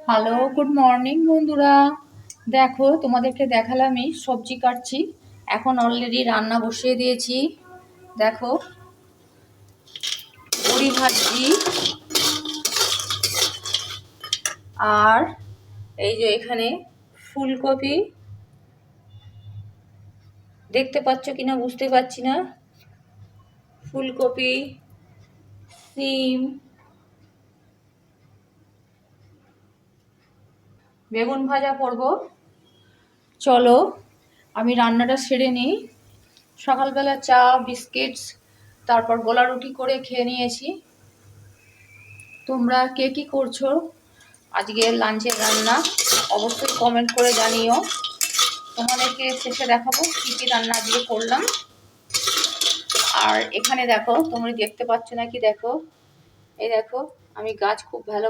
Hello, good morning বন্ধুরা। দেখো, তোমাদেরকে দেখালামই সবজি কাটছি। এখন অলরেডি রান্না বসিয়ে দিয়েছি। দেখো, বড়ি ভাজছি। আর এই যে এখানে ফুলকপি, দেখতে পাচ্ছ কিনা বুঝতে পারছি না। ফুলকপি, সিম, বেগুন ভাজা করব। চলো আমি রান্নাটা সেরে নিই। সকালবেলা চা, বিস্কিটস, তারপর গোলা রুটি করে খেয়ে নিয়েছি। তোমরা কে কী করছো আজকে লাঞ্চের রান্না অবশ্যই কমেন্ট করে জানিও। তোমাদেরকে শেষে দেখাবো কী কী রান্না দিয়ে করলাম। আর এখানে দেখো, তোমরা দেখতে পাচ্ছ নাকি, দেখো এই দেখো, আমি গাছ খুব ভালো